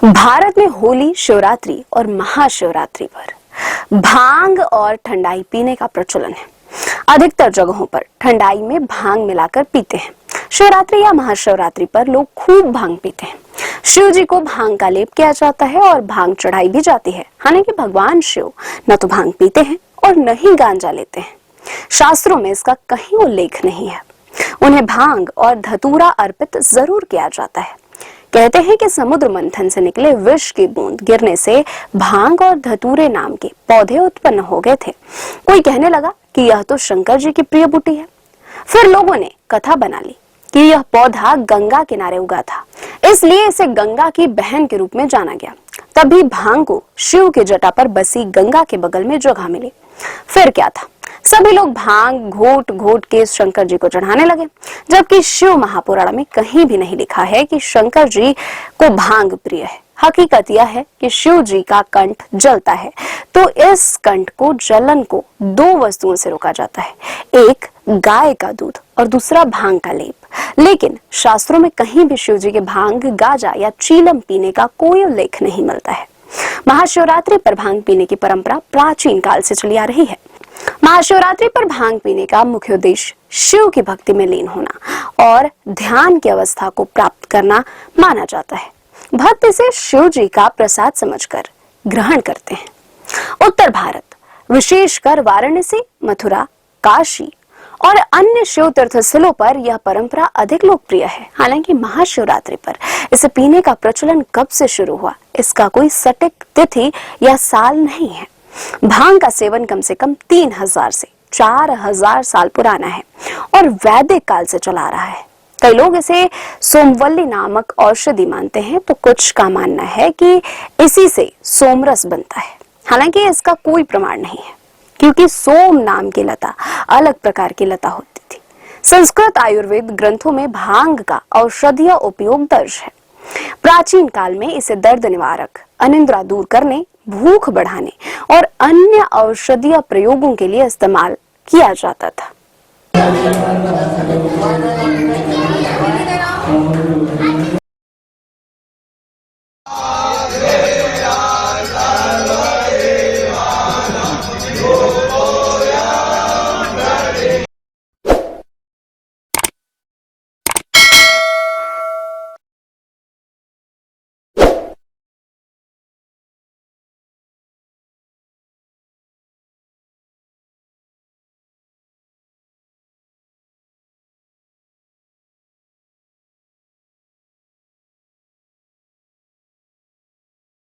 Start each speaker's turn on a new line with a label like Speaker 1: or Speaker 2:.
Speaker 1: भारत में होली, शिवरात्रि और महाशिवरात्रि पर भांग और ठंडाई पीने का प्रचलन है। अधिकतर जगहों पर ठंडाई में भांग मिलाकर पीते हैं। शिवरात्रि या महाशिवरात्रि पर लोग खूब भांग पीते हैं। शिव जी को भांग का लेप किया जाता है और भांग चढ़ाई भी जाती है। हालांकि भगवान शिव न तो भांग पीते हैं और न ही गांजा लेते हैं। शास्त्रों में इसका कहीं उल्लेख नहीं है। उन्हें भांग और धतूरा अर्पित जरूर किया जाता है। कहते हैं कि समुद्र मंथन से निकले विष की बूंद गिरने से भांग और धतूरे नाम के पौधे उत्पन्न हो गए थे। कोई कहने लगा कि यह तो शंकर जी की प्रिय बूटी है। फिर लोगों ने कथा बना ली कि यह पौधा गंगा किनारे उगा था, इसलिए इसे गंगा की बहन के रूप में जाना गया। तभी भांग को शिव की जटा पर बसी गंगा के बगल में जगह मिली। फिर क्या था, सभी लोग भांग घोट घोट के शंकर जी को चढ़ाने लगे, जबकि शिव महापुराण में कहीं भी नहीं लिखा है कि शंकर जी को भांग प्रिय है। हकीकत यह है कि शिव जी का कंठ जलता है, तो इस कंठ को जलन को दो वस्तुओं से रोका जाता है, एक गाय का दूध और दूसरा भांग का लेप। लेकिन शास्त्रों में कहीं भी शिव जी के भांग, गाजा या चीलम पीने का कोई उल्लेख नहीं मिलता है। महाशिवरात्रि पर भांग पीने की परंपरा प्राचीन काल से चली आ रही है। महाशिवरात्रि पर भांग पीने का मुख्य उद्देश्य शिव की भक्ति में लीन होना और ध्यान की अवस्था को प्राप्त करना माना जाता है। भक्त इसे शिव जी का प्रसाद समझकर ग्रहण करते हैं। उत्तर भारत, विशेषकर वाराणसी, मथुरा, काशी और अन्य शिव तीर्थ स्थलों पर यह परंपरा अधिक लोकप्रिय है। हालांकि महाशिवरात्रि पर इसे पीने का प्रचलन कब से शुरू हुआ, इसका कोई सटीक तिथि या साल नहीं है। भांग का सेवन कम से कम 3000 से 4000 साल पुराना है और वैदिक काल से चला आ रहा है। कई लोग इसे सोमवल्ली नामक औषधि मानते हैं, तो कुछ का मानना है कि इसी से सोमरस बनता है। हालांकि इसका कोई प्रमाण नहीं है, क्योंकि सोम नाम की लता अलग प्रकार की लता होती थी। संस्कृत आयुर्वेद ग्रंथों में भांग का औषधीय उपयोग दर्ज है। प्राचीन काल में इसे दर्द निवारक, अनिद्रा दूर करने, भूख बढ़ाने और अन्य औषधीय प्रयोगों के लिए इस्तेमाल किया जाता था।